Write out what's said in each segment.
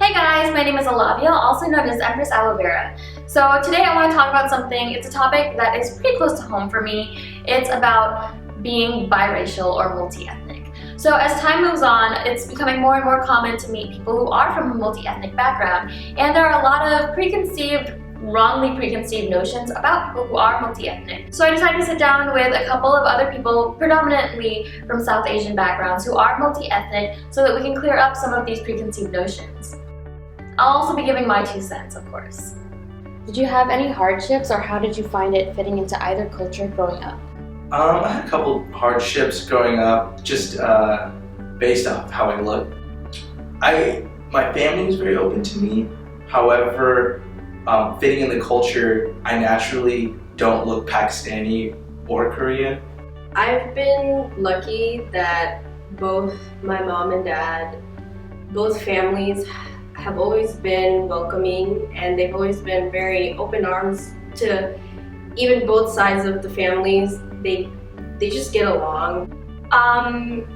Hey guys, my name is Olavia, also known as Empress Aloe Vera. So today I want to talk about something, it's a topic that is pretty close to home for me. It's about being biracial or multi-ethnic. So as time moves on, it's becoming more and more common to meet people who are from a multi-ethnic background, and there are a lot of wrongly preconceived notions about people who are multi-ethnic. So I decided to sit down with a couple of other people, predominantly from South Asian backgrounds, who are multi-ethnic so that we can clear up some of these preconceived notions. I'll also be giving my 2 cents, of course. Did you have any hardships, or how did you find it fitting into either culture growing up? I had a couple hardships growing up, just based off how I look. My family was very open to me. However, fitting in the culture, I naturally don't look Pakistani or Korean. I've been lucky that both my mom and dad, both families have always been welcoming, and they've always been very open arms to even both sides of the families. They just get along.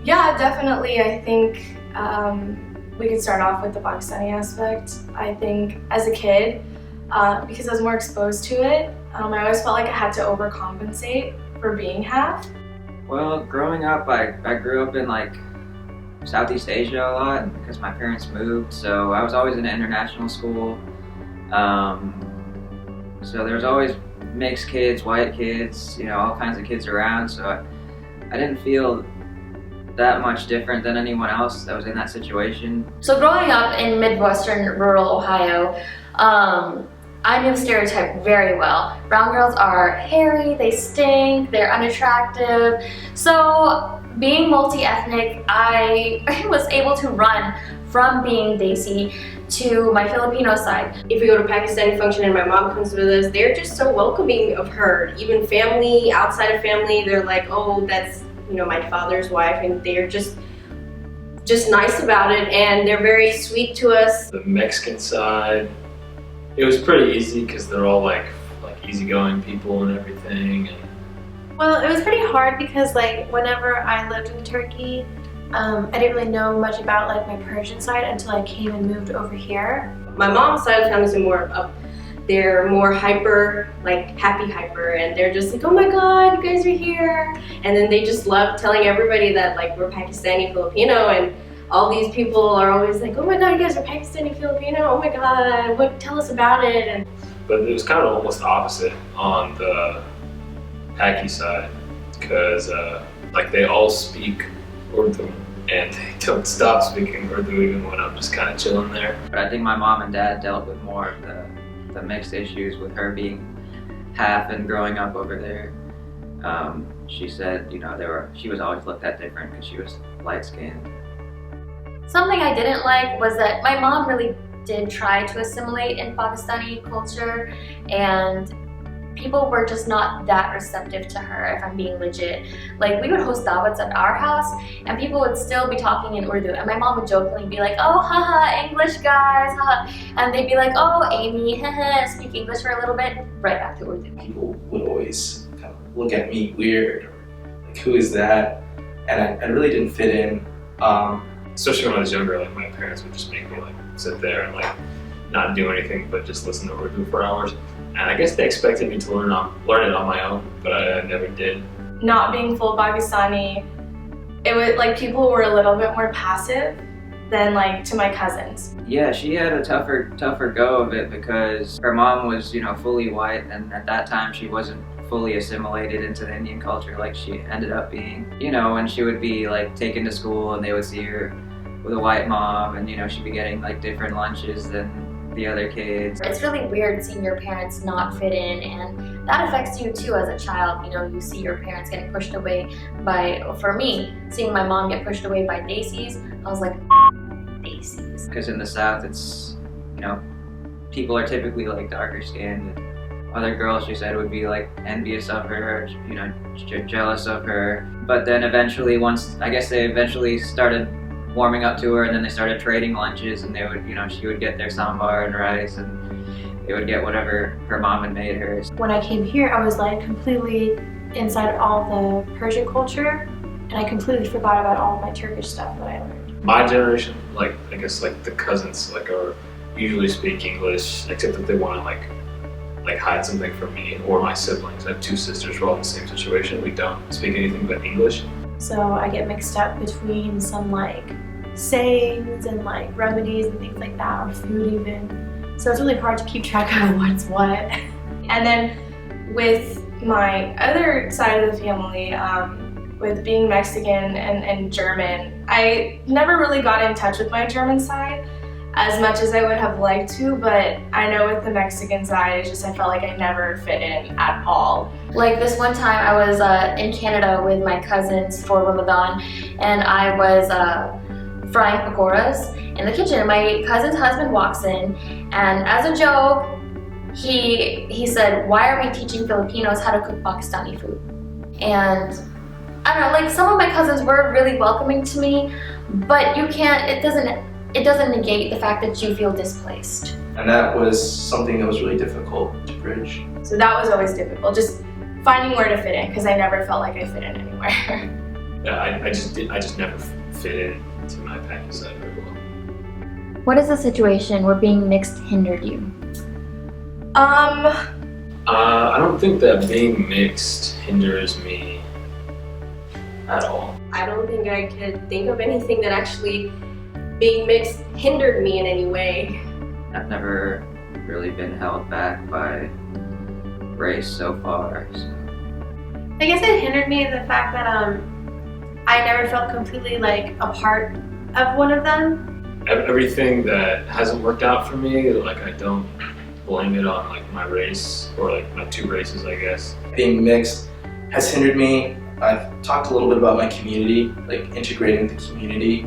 Yeah, definitely. I think we could start off with the Pakistani aspect. I think as a kid, because I was more exposed to it, I always felt like I had to overcompensate for being half. Well, growing up, I grew up in Southeast Asia a lot because my parents moved, so I was always in an international school. So there was always mixed kids, white kids, all kinds of kids around, so I didn't feel that much different than anyone else that was in that situation. So growing up in Midwestern rural Ohio, I knew the stereotype very well. Brown girls are hairy, they stink, they're unattractive. So being multi-ethnic, I was able to run from being Desi to my Filipino side. If we go to Pakistani function and my mom comes with us, they're just so welcoming of her. Even family, outside of family, they're like, oh, that's my father's wife, and they're just nice about it, and they're very sweet to us. The Mexican side, it was pretty easy because they're all like easygoing people and everything. Well, it was pretty hard because whenever I lived in Turkey, I didn't really know much about my Persian side until I came and moved over here. My mom's side of the family is more they're more hyper, happy hyper, and they're just like, oh my god, you guys are here. And then they just love telling everybody that we're Pakistani Filipino, and all these people are always like, oh my god, you guys are Pakistani Filipino, oh my god, tell us about it. But it was kind of almost opposite on the Paki side, because they all speak Urdu, and they don't stop speaking Urdu even when I'm just kind of chilling there. But I think my mom and dad dealt with more of the mixed issues with her being half and growing up over there. She said, she was always looked at different because she was light-skinned. Something I didn't like was that my mom really did try to assimilate in Pakistani culture, and people were just not that receptive to her, if I'm being legit. We would host dawats at our house, and people would still be talking in Urdu, and my mom would jokingly be like, oh, haha, English guys, haha. And they'd be like, oh, Amy, haha, speak English for a little bit, right back to Urdu. People would always kind of look at me weird, or who is that? And I really didn't fit in. Especially when I was younger, my parents would just make me sit there and not do anything but just listen to Urdu for hours. And I guess they expected me to learn it on my own, but I never did. Not being full Pakistani, it was people were a little bit more passive than to my cousins. Yeah, she had a tougher go of it because her mom was, fully white, and at that time she wasn't fully assimilated into the Indian culture like she ended up being. And she would be taken to school, and they would see her with a white mom, and she'd be getting different lunches than the other kids. It's really weird seeing your parents not fit in, and that affects you too as a child. You see your parents getting pushed away for me, seeing my mom get pushed away by Desis, I was like, Desis. Because in the South, it's, people are typically darker skinned. Other girls, she said, would be envious of her, jealous of her. But then eventually, they eventually started warming up to her, and then they started trading lunches, and they would, she would get their sambar and rice, and they would get whatever her mom had made her. When I came here, I was completely inside all the Persian culture, and I completely forgot about all of my Turkish stuff that I learned. my generation, like I guess like the cousins like are usually speak English, except that they want to like hide something from me or my siblings. I have two sisters, we're all in the same situation. We don't speak anything but English. So I get mixed up between some like sayings and like remedies and things like that, or food even. So it's really hard to keep track of what's what. And then with my other side of the family, with being Mexican and German, I never really got in touch with my German side as much as I would have liked to, but I know with the Mexican side, it's just I felt like I never fit in at all. Like this one time I was in Canada with my cousins for Ramadan, and I was frying pakoras in the kitchen. My cousin's husband walks in, and as a joke, he said, "Why are we teaching Filipinos how to cook Pakistani food?" And I don't know, like some of my cousins were really welcoming to me, but you can't, it doesn't negate the fact that you feel displaced. And that was something that was really difficult to bridge. So that was always difficult, just finding where to fit in, because I never felt like I fit in anywhere. Yeah, I just never fit in to my Paki side very well. What is the situation where being mixed hindered you? I don't think that being mixed hinders me at all. I don't think I could think of anything that actually being mixed hindered me in any way. I've never really been held back by race so far. So. I guess it hindered me in the fact that I never felt completely like a part of one of them. Everything that hasn't worked out for me, like I don't blame it on like my race or like my two races, I guess. Being mixed has hindered me. I've talked a little bit about my community, like integrating the community.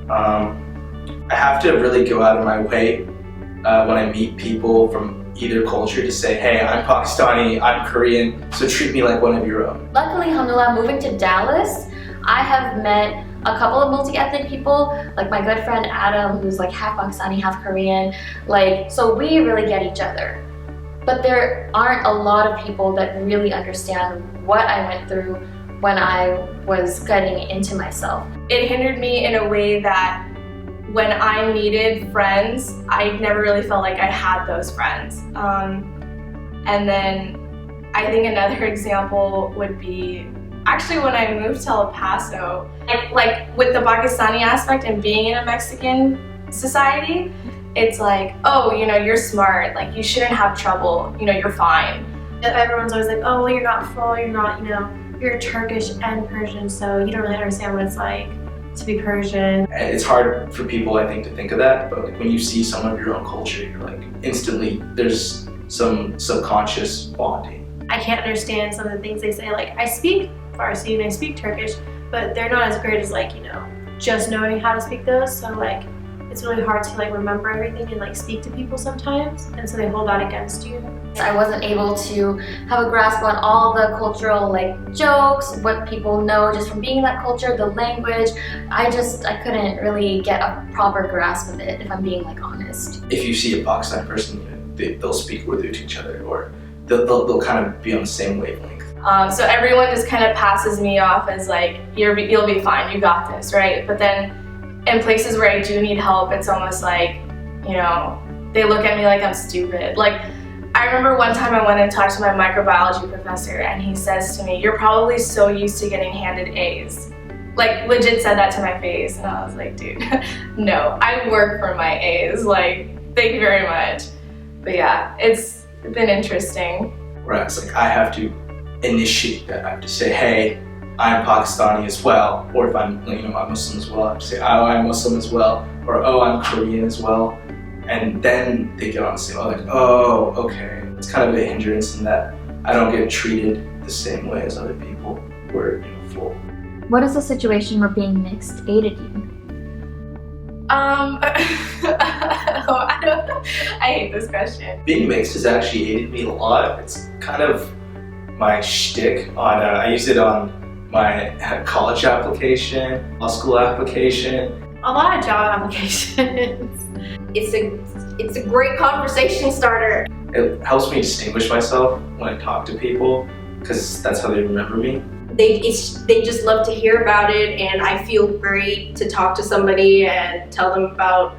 I have to really go out of my way when I meet people from either culture to say, hey, I'm Pakistani, I'm Korean, so treat me like one of your own. Luckily, alhamdulillah, moving to Dallas, I have met a couple of multi-ethnic people, like my good friend Adam, who's like half Pakistani, half Korean. Like, so we really get each other. But there aren't a lot of people that really understand what I went through when I was getting into myself. It hindered me in a way that when I needed friends, I never really felt like I had those friends. And then I think another example would be actually when I moved to El Paso, like with the Pakistani aspect and being in a Mexican society, it's like, oh, you know, you're smart, like you shouldn't have trouble, you know, you're fine. Everyone's always like, oh, well, you're not full, you're not, you know, you're Turkish and Persian, so you don't really understand what it's like to be Persian. And it's hard for people, I think, to think of that, but like when you see some of your own culture, you're like, instantly, there's some subconscious bonding. I can't understand some of the things they say, like I speak Farsi and I speak Turkish, but they're not as great as like, you know, just knowing how to speak those, so like it's really hard to like remember everything and like speak to people sometimes, and so they hold that against you. I wasn't able to have a grasp on all the cultural like jokes, what people know just from being in that culture, the language. I couldn't really get a proper grasp of it, if I'm being like honest. If you see a Pakistani person, they'll speak Urdu to each other, or they'll kind of be on the same wavelength. So everyone just kind of passes me off as like, you'll be fine, you got this, right? But then in places where I do need help, it's almost like, you know, they look at me like I'm stupid. Like, I remember one time I went and talked to my microbiology professor and he says to me, you're probably so used to getting handed A's. Like, legit said that to my face, and I was like, dude, no, I work for my A's, like, thank you very much. But yeah, it's been interesting. Whereas like I have to initiate that. I have to say, hey, I'm Pakistani as well, or if I'm, you know, I'm Muslim as well, I have to say, oh, I'm Muslim as well, or oh, I'm Korean as well, and then they get on the same, like, oh, okay. It's kind of a hindrance in that I don't get treated the same way as other people who are, you know, full. What is the situation where being mixed aided you? I hate this question. Being mixed has actually aided me a lot. It's kind of my shtick on, I use it on my college application, law school application. A lot of job applications. It's a great conversation starter. It helps me distinguish myself when I talk to people, because that's how they remember me. they just love to hear about it, and I feel great to talk to somebody and tell them about,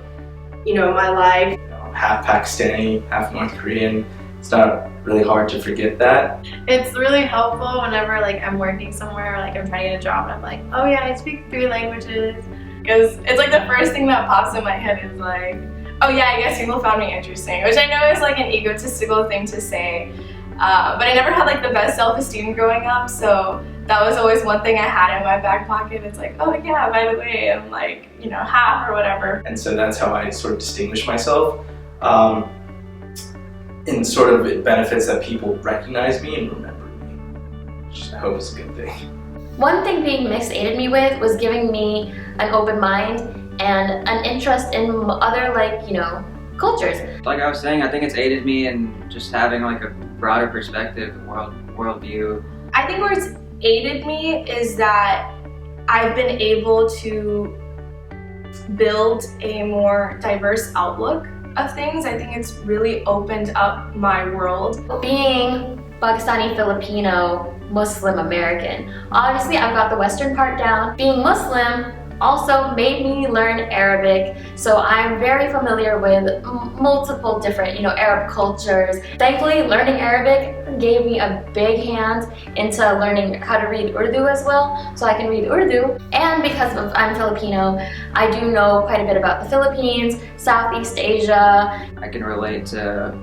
you know, my life. I'm half Pakistani, half North Korean. It's not really hard to forget that. It's really helpful whenever like I'm working somewhere, or like I'm trying to get a job and I'm like, oh yeah, I speak 3 languages. Because it's like the first thing that pops in my head is like, oh yeah, I guess people found me interesting, which I know is like an egotistical thing to say. But I never had like the best self-esteem growing up, so that was always one thing I had in my back pocket. It's like, oh yeah, by the way, I'm like, you know, half or whatever. And so that's how I sort of distinguish myself. And sort of it benefits that people recognize me and remember me, which I hope is a good thing. One thing being mixed aided me with was giving me an open mind and an interest in other, like, you know, cultures. Like I was saying, I think it's aided me in just having like a broader perspective, worldview. I think where it's aided me is that I've been able to build a more diverse outlook of things. I think it's really opened up my world. Being Pakistani, Filipino, Muslim American, obviously I've got the Western part down. Being Muslim also made me learn Arabic, so I'm very familiar with multiple different, you know, Arab cultures. Thankfully, learning Arabic gave me a big hand into learning how to read Urdu as well, so I can read Urdu. And because I'm Filipino, I do know quite a bit about the Philippines, Southeast Asia. I can relate to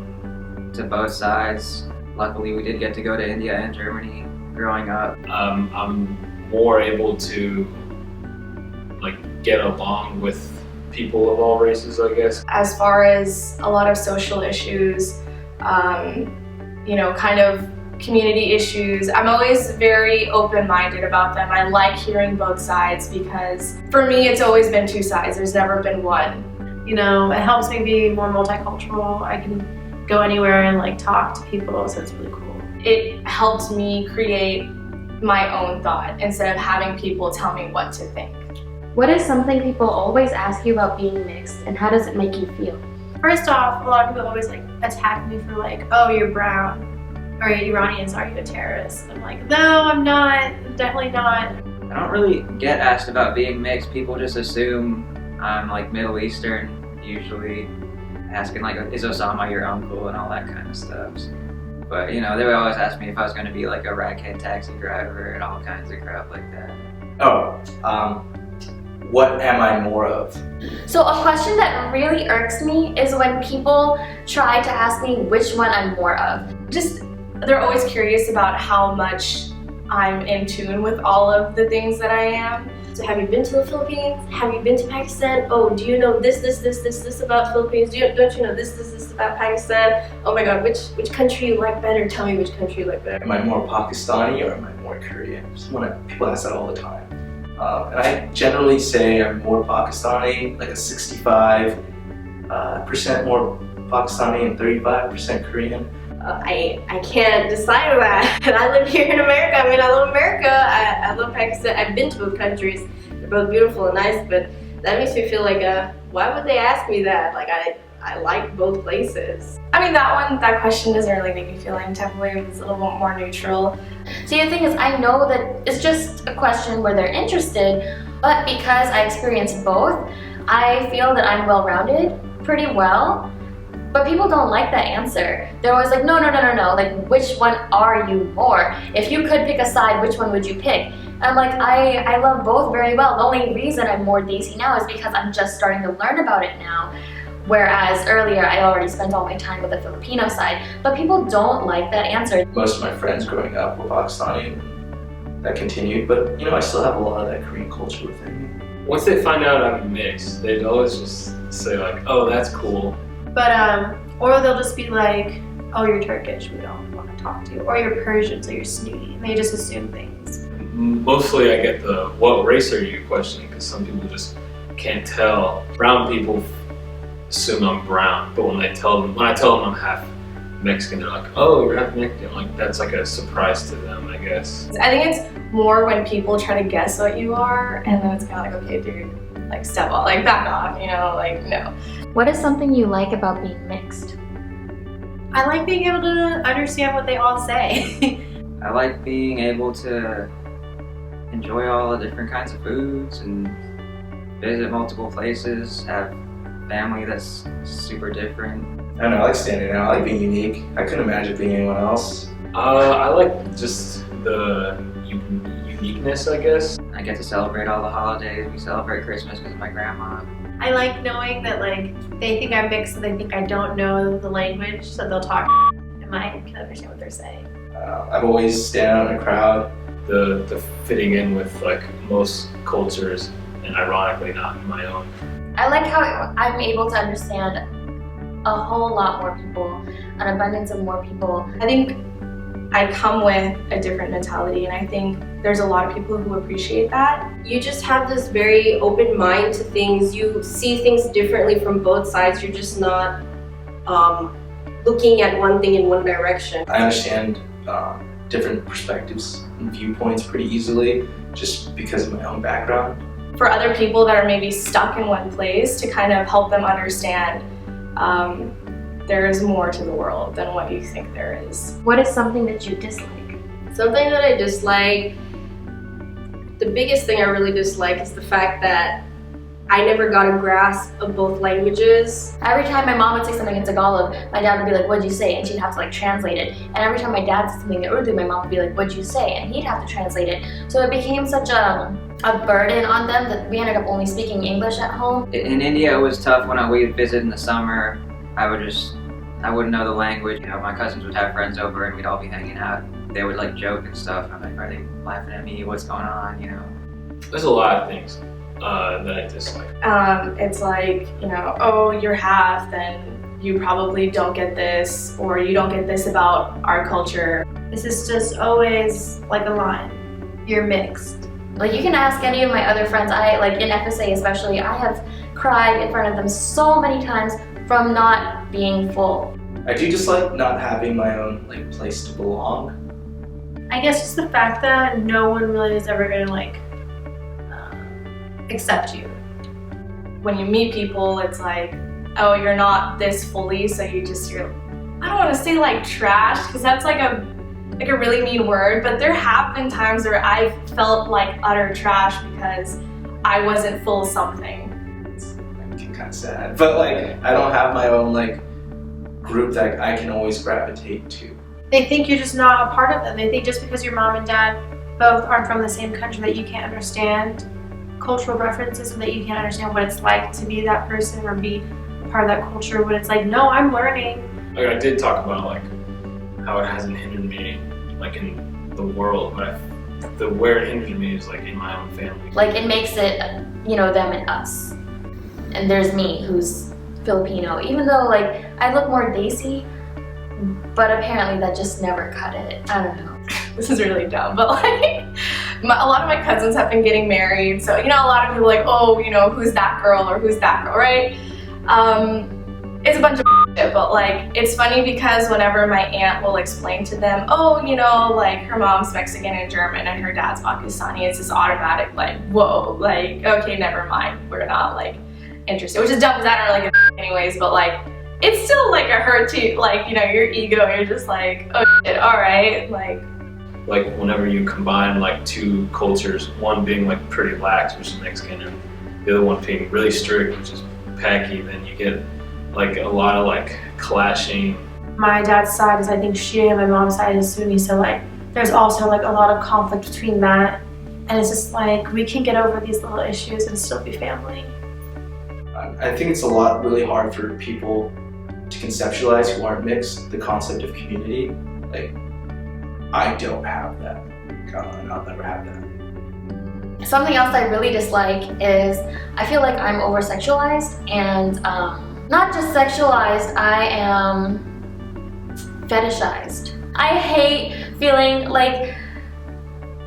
both sides. Luckily, we did get to go to India and Germany growing up. I'm more able to like get along with people of all races, I guess. As far as a lot of social issues, you know, kind of community issues, I'm always very open-minded about them. I like hearing both sides because for me it's always been 2 sides, there's never been one. You know, it helps me be more multicultural. I can go anywhere and like talk to people, so it's really cool. It helped me create my own thought instead of having people tell me what to think. What is something people always ask you about being mixed, and how does it make you feel? First off, a lot of people always like attack me for like, oh, you're brown, or you're Iranian, so are you a terrorist? I'm like, no, I'm not, definitely not. I don't really get asked about being mixed. People just assume I'm like Middle Eastern, usually asking like, is Osama your uncle and all that kind of stuff. But you know, they would always ask me if I was going to be like a raghead taxi driver and all kinds of crap like that. What am I more of? So a question that really irks me is when people try to ask me which one I'm more of. Just, they're always curious about how much I'm in tune with all of the things that I am. So have you been to the Philippines? Have you been to Pakistan? Oh, do you know this about Philippines? Don't you know this about Pakistan? Oh my god, which country you like better? Tell me which country you like better. Am I more Pakistani or am I more Korean? People ask that all the time. And I generally say I'm more Pakistani, like a 65% more Pakistani and 35% Korean. I can't decide on that. I live here in America. I mean, I love America. I love Pakistan. I've been to both countries. They're both beautiful and nice, but that makes me feel like, why would they ask me that? Like, I like both places. I mean, that question doesn't really make me feel any type of way. It's a little bit more neutral. See, the thing is, I know that it's just a question where they're interested, but because I experienced both, I feel that I'm well-rounded pretty well. But people don't like that answer. They're always like, no, like, which one are you more? If you could pick a side, which one would you pick? And I'm like, I love both very well. The only reason I'm more Daisy now is because I'm just starting to learn about it now. Whereas earlier, I already spent all my time with the Filipino side. But people don't like that answer. Most of my friends growing up were Pakistani, and that continued, but you know, I still have a lot of that Korean culture within me. Once they find out I'm mixed, they'd always just say like, oh, that's cool. But or they'll just be like, oh, you're Turkish, we don't want to talk to you. Or you're Persian, so you're snooty. And they just assume things. Mostly I get the what race are you question, because some people just can't tell. Brown people assume I'm brown, but when I tell them I'm half Mexican, they're like, oh, you're half Mexican. Like, that's like a surprise to them, I guess. I think it's more when people try to guess what you are, and then it's kind of like, okay, dude, like step off, like back off, you know, like no. What is something you like about being mixed? I like being able to understand what they all say. I like being able to enjoy all the different kinds of foods and visit multiple places, have family that's super different. I don't know, I like standing out, I like being unique. I couldn't imagine being anyone else. I like just the uniqueness, I guess. I get to celebrate all the holidays. We celebrate Christmas because of my grandma. I like knowing that like they think I'm mixed, so they think I don't know the language, so they'll talk and I can understand what they're saying. I've always stand out in a crowd. The fitting in with like most cultures, and ironically not my own. I like how I'm able to understand a whole lot more people, an abundance of more people. I think I come with a different mentality, and I think there's a lot of people who appreciate that. You just have this very open mind to things. You see things differently from both sides. You're just not looking at one thing in one direction. I understand different perspectives and viewpoints pretty easily just because of my own background. For other people that are maybe stuck in one place, to kind of help them understand there is more to the world than what you think there is. What is something that you dislike? Something that I dislike, the biggest thing I really dislike is the fact that I never got a grasp of both languages. Every time my mom would say something in Tagalog, my dad would be like, what'd you say? And she'd have to like translate it. And every time my dad said something in Urdu, my mom would be like, what'd you say? And he'd have to translate it. So it became such a burden on them that we ended up only speaking English at home. In India, it was tough when we'd visit in the summer. I wouldn't know the language. You know, my cousins would have friends over and we'd all be hanging out. They would like joke and stuff. I'm like, are they laughing at me? What's going on? You know. There's a lot of things that I dislike. It's like, you know, oh, you're half, then you probably don't get this, or you don't get this about our culture. This is just always like a line. You're mixed. Like you can ask any of my other friends, like in FSA especially, I have cried in front of them so many times from not being full. I do dislike not having my own like place to belong. I guess just the fact that no one really is ever gonna like accept you. When you meet people, it's like, oh, you're not this fully, so you're I don't want to say like trash, because that's like a really mean word, but there have been times where I felt like utter trash because I wasn't full something. It's kind of sad, but like I don't have my own like group that I can always gravitate to. They think you're just not a part of them. They think just because your mom and dad both aren't from the same country that you can't understand cultural references and that you can't understand what it's like to be that person or be part of that culture, when it's like, no, I'm learning. Like I did talk about like how it hasn't hindered me like in the world, but where it hinders me is like in my own family. Like it makes it, you know, them and us. And there's me who's Filipino, even though like I look more desi, but apparently that just never cut it. I don't know. This is really dumb, but like a lot of my cousins have been getting married, so you know, a lot of people are like, oh, you know, who's that girl or who's that girl, right? It's a bunch of shit, but like it's funny because whenever my aunt will explain to them, oh, you know, like her mom's Mexican and German and her dad's Pakistani, it's this automatic like, whoa, like okay, never mind, we're not like interested, which is dumb because I don't really get anyways, but like it's still like a hurt to like, you know, your ego, you're just like, oh shit, all right, like whenever you combine like two cultures, one being like pretty lax, which is Mexican, and the other one being really strict, which is Paki, then you get like a lot of like clashing. My dad's side is I think Shia, my mom's side is Sunni, so like there's also like a lot of conflict between that, and it's just like we can get over these little issues and still be family. I think it's really hard for people to conceptualize who aren't mixed, the concept of community. Like, I don't have that. I'll never have that. Something else I really dislike is I feel like I'm over-sexualized, and not just sexualized, I am fetishized. I hate feeling like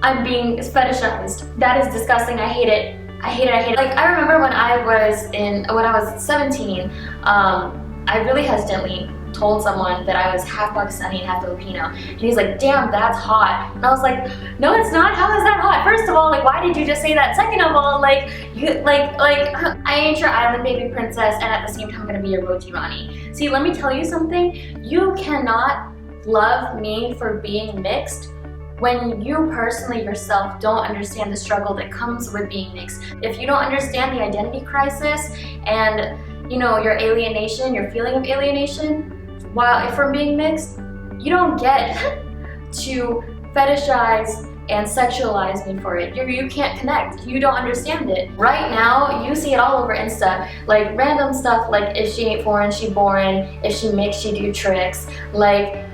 I'm being fetishized. That is disgusting. I hate it. I hate it. I hate it. Like I remember when I was 17, I really hesitantly told someone that I was half Pakistani and half Filipino, and he's like, damn, that's hot. And I was like, no, it's not. How is that hot? First of all, like, why did you just say that? Second of all, like, I ain't your island baby princess, and at the same time, I'm gonna be your roti rani. See, let me tell you something. You cannot love me for being mixed when you personally yourself don't understand the struggle that comes with being mixed, if you don't understand the identity crisis and your alienation, your feeling of alienation from being mixed, you don't get to fetishize and sexualize me for it. You can't connect. You don't understand it. Right now, you see it all over Insta. Like random stuff like if she ain't foreign, she boring. If she mixed, she do tricks. Like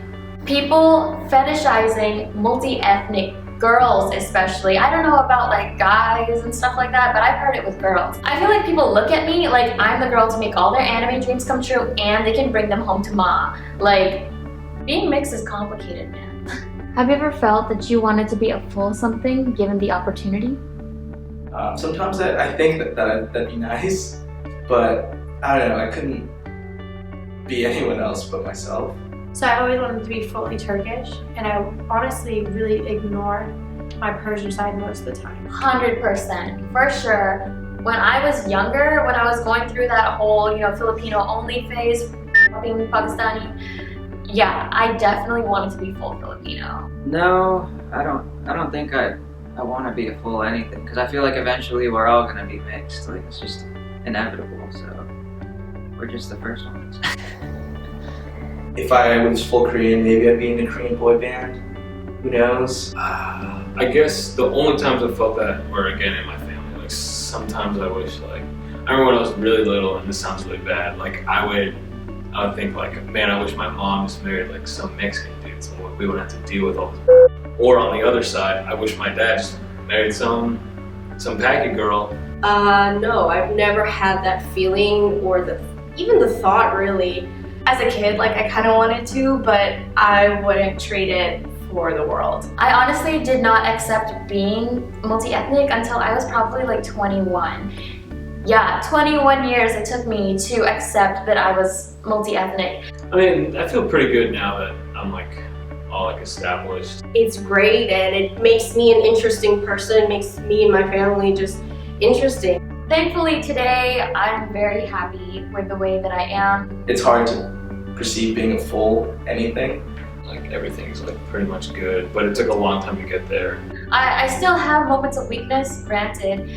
people fetishizing multi-ethnic girls especially. I don't know about like guys and stuff like that, but I've heard it with girls. I feel like people look at me like I'm the girl to make all their anime dreams come true and they can bring them home to ma. Like, being mixed is complicated, man. Have you ever felt that you wanted to be a full something given the opportunity? Sometimes I think that'd be nice, but I don't know, I couldn't be anyone else but myself. So I always wanted to be fully Turkish, and I honestly really ignored my Persian side most of the time. 100%, for sure. When I was younger, when I was going through that whole, Filipino only phase, being Pakistani, yeah, I definitely wanted to be full Filipino. No, I don't think I want to be a full anything, because I feel like eventually we're all gonna be mixed. Like it's just inevitable. So we're just the first ones. If I was full Korean, maybe I'd be in a Korean boy band. Who knows? I guess the only times I felt that were again in my family. Like sometimes I wish, like I remember when I was really little, and this sounds really bad. Like I would think like, man, I wish my mom just married like some Mexican dude, so we wouldn't have to deal with all this. Or on the other side, I wish my dad just married some Paki girl. No, I've never had that feeling or even the thought really. As a kid, like I kind of wanted to, but I wouldn't trade it for the world. I honestly did not accept being multi-ethnic until I was probably like 21. Yeah, 21 years it took me to accept that I was multi-ethnic. I mean, I feel pretty good now that I'm like all like established. It's great, and it makes me an interesting person. It makes me and my family just interesting. Thankfully today, I'm very happy with the way that I am. It's hard to perceive being a full anything. Like everything's like pretty much good, but it took a long time to get there. I still have moments of weakness, granted,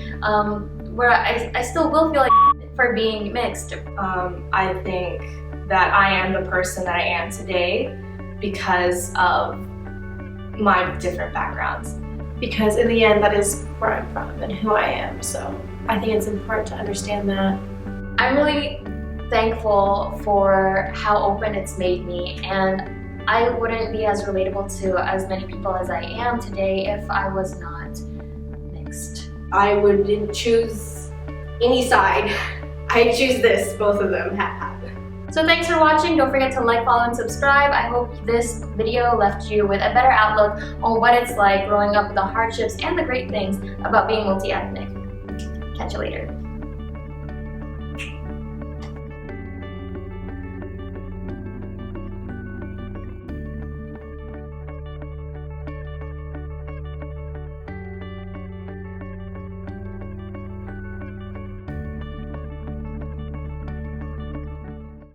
where I still will feel like for being mixed. I think that I am the person that I am today because of my different backgrounds. Because in the end, that is where I'm from and who I am. So I think it's important to understand that. I'm really thankful for how open it's made me, and I wouldn't be as relatable to as many people as I am today if I was not mixed. I wouldn't choose any side. I choose this, both of them have. So thanks for watching. Don't forget to like, follow, and subscribe. I hope this video left you with a better outlook on what it's like growing up with the hardships and the great things about being multi-ethnic. Catch you later.